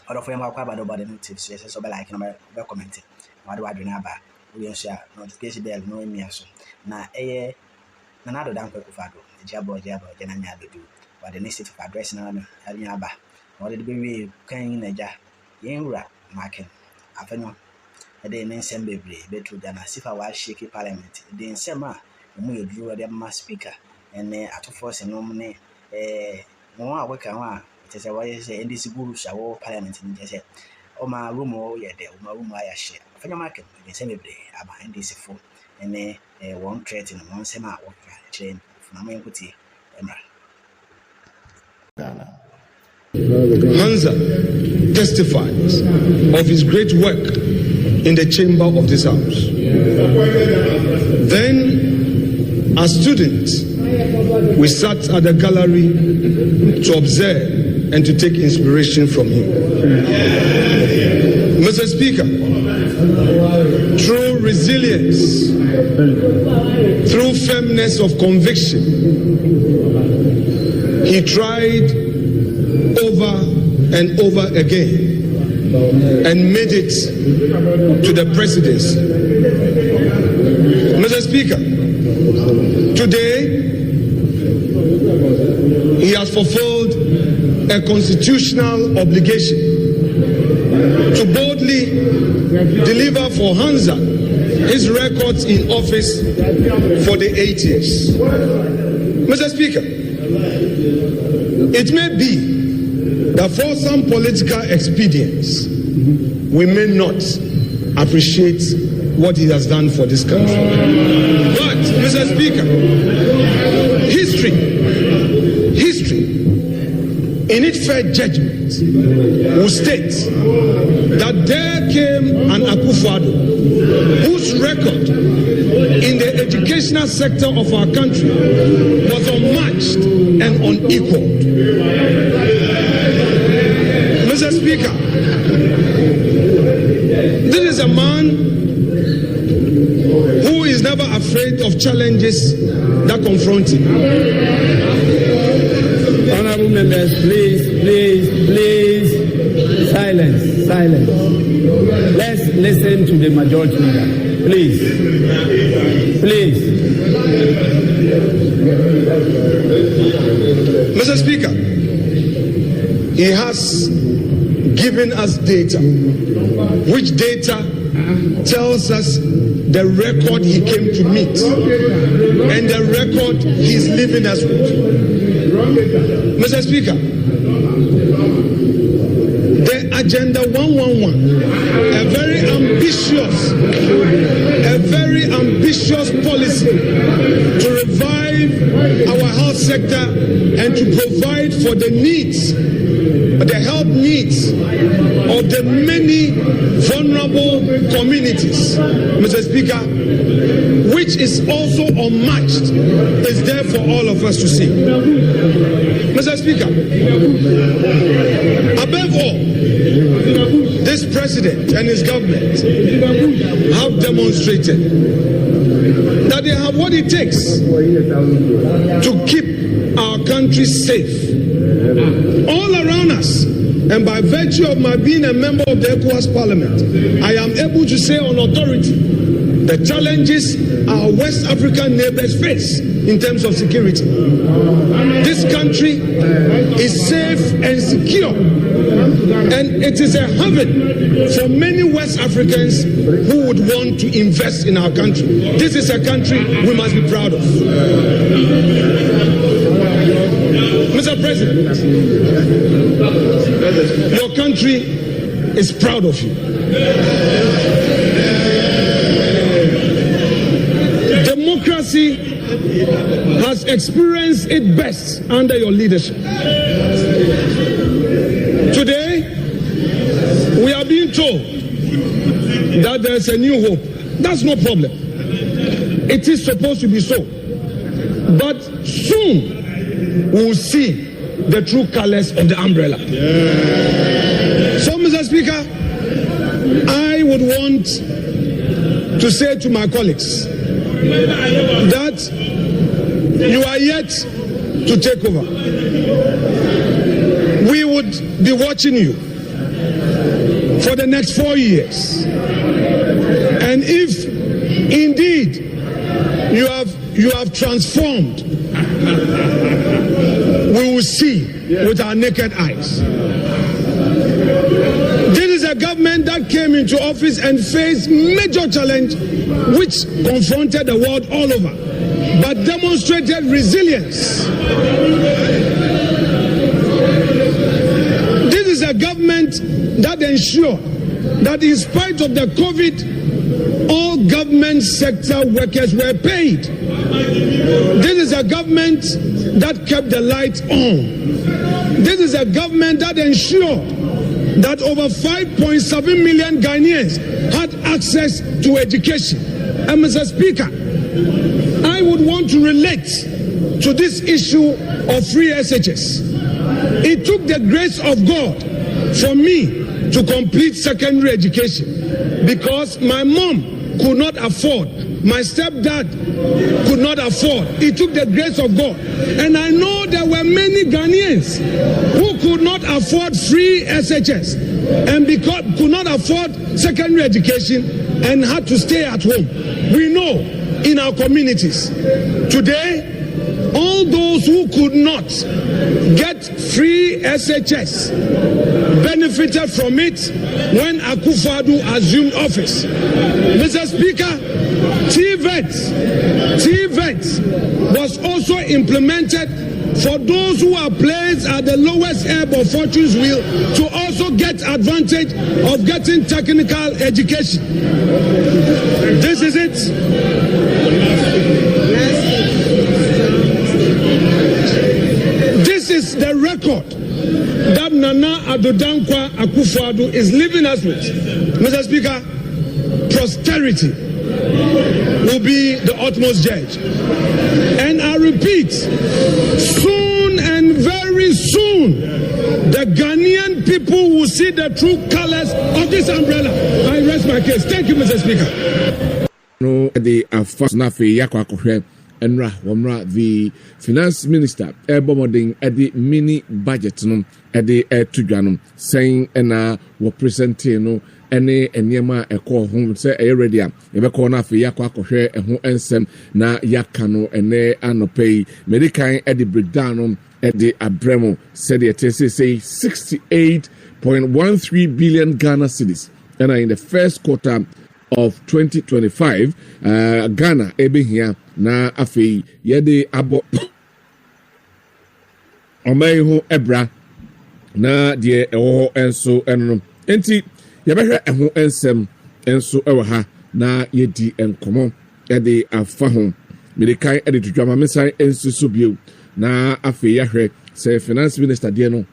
Or for him, I'll about the notice, so by like number commenting. What do I do now? We share notification bell, no me so. Now, another damn quick fado, jabo, Jananya do. But the necessity of addressing Ariaba. What did be carrying a jar? Yamura, Markin, Afenyo. A day in some baby, better than a if I was shaky parliament. The summer, we drew a mass speaker, and at force and nominate more work. It is a way in this guru shall parliament in the oh, my room, oh, yeah, my room, I share. Afenyo Markin, the same day, about this phone, and one threat in one semi worker chain from my equity. Hansa testifies of his great work in the chamber of this house. Then, as students, we sat at the gallery to observe and to take inspiration from him. Mr. Speaker, through resilience, through firmness of conviction, he tried over and over again and made it to the presidency. Mr. Speaker, today he has fulfilled a constitutional obligation to boldly deliver for Hansa his records in office for the 8 years. Mr. Speaker, it may be that for some political expedients, we may not appreciate what he has done for this country. But, Mr. Speaker, history, in its fair judgment, will state that there came an Akufo-Addo whose record in the educational sector of our country was unmatched and unequaled. Mr. Speaker, this is a man who is never afraid of challenges that confront him. Honorable members, please, silence. Let's listen to the majority leader. Please. Mr. Speaker, he has given us data, which data tells us the record he came to meet and the record he's leaving us with. Mr. Speaker, the Agenda 111, a very ambitious policy to revive our health sector and to provide for the needs, the health needs of the many vulnerable communities, Mr. Speaker, which is also unmatched, is there for all of us to see. Mr. Speaker, above all, this president and his government have demonstrated that they have what it takes to keep our country safe all around us. And by virtue of my being a member of the ECOWAS Parliament, I am able to say on authority the challenges our West African neighbors face in terms of security. This country is safe and secure, and it is a haven for many West Africans who would want to invest in our country. This is a country we must be proud of. Mr. President, your country is proud of you. Democracy has experienced its best under your leadership. Today, we are being told that there is a new hope. That's no problem. It is supposed to be so. But soon, we will see the true colors of the umbrella. So, Mr. Speaker, I would want to say to my colleagues that you are yet to take over. We would be watching you for the next 4 years. And if indeed you have transformed, we will see with our naked eyes. This is a government that came into office and faced major challenge which confronted the world all over, but demonstrated resilience. This is a government that ensured that in spite of the COVID, all government sector workers were paid. This is a government that kept the lights on. This is a government that ensured that over 5.7 million Ghanaians had access to education. And Mr. Speaker, I would want to relate to this issue of free SHS. It took the grace of God for me to complete secondary education because my mom could not afford, my stepdad could not afford. It took the grace of God. And I know there were many Ghanaians who could not afford free SHS and because could not afford secondary education and had to stay at home. We know in our communities today, all those who could not get free SHS benefited from it when Akufo-Addo assumed office. Mr. Speaker, TVET was also implemented for those who are placed at the lowest ebb of fortune's wheel to also get advantage of getting technical education. This is it. This is the record that Nana Addo Dankwa Akufo-Addo is leaving us with. Mr. Speaker, posterity will be the utmost judge. And I repeat, soon and very soon, the Ghanaian people will see the true colors of this umbrella. I rest my case. Thank you, Mr. Speaker. No, the Nafi Yakwa Enra Wamra, the finance minister, Ebomoding at the mini budget, at the Tuganum, saying, and were presenting any enyema eko home say already ebe ko na fe yakwa kohwe eho ensem na yakano ene anopei medican e the breakdown e the abremo said it say 68.13 billion Ghana cedis and in the first quarter of 2025 Ghana ebe here na afei ye de abo omeho ebra na de eho enso enno enti yɛbɛhwɛ ɛho ensɛm enso ɛwɔ ha na yɛdi enkomo ɛde afa ho medikai ɛde tudwama mesan enso so bio na afei yɛhwɛ sɛ finance minister deɛ no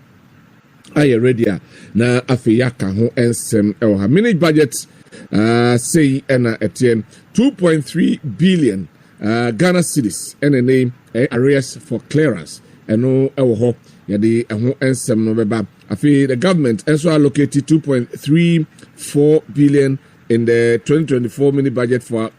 ayɛ ready na afei yɛaka ho ensɛm ɛwɔ ha mini budget say ɛna ɛteɛ 2.3 billion Ghana cedis ɛna name arrears for clearance ɛno ɛwɔ hɔ yɛde ɛho ensɛm no bɛba afei the government also allocated 2.34 billion in the 2024 mini budget for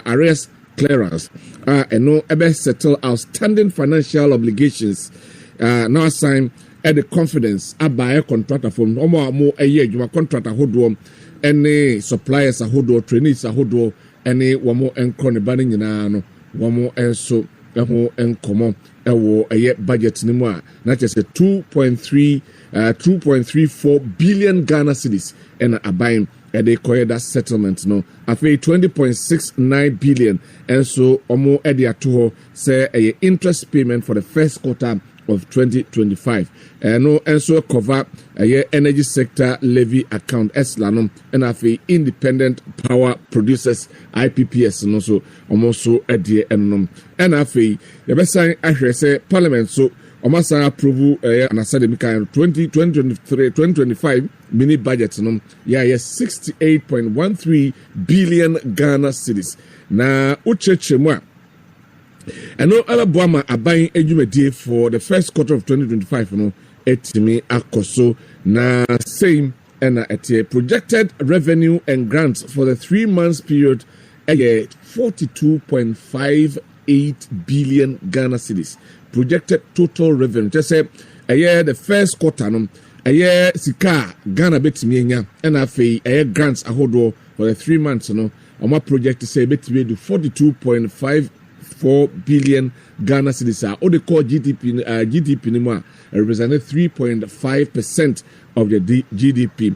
arrears clearance and no ever settle outstanding financial obligations now assign at the confidence by contractor from more a year you contractor who any suppliers who trainees who any one more and chronic banning one more and so and common a year budget anymore. Not just a 2.34 billion Ghana cedis and a buying a day that settlement no. I pay 20.69 billion and so almost at the to say a interest payment for the first quarter of 2025 and so cover a year energy sector levy account Eslanum and a independent power producers IPPS and also almost so at the end and a the best sign I say parliament so almost approve and I said 2023-2025 mini budget yes 68.13 billion Ghana cedis na uchechemwa and no other Boama are buying a for the first quarter of 2025. No, etimi akoso na same and at a projected revenue and grants for the 3 months period. 42.58 billion Ghana cedis projected total revenue. Just say a year the first quarter ɛyɛ sika Ghana betumi enya ɛna afei ɛyɛ grants ahodoɔ for the 3 months no ɔma project say betumi do 42.54 billion Ghana cedis a ode call GDP ni mu a represented 3.5% of the GDP.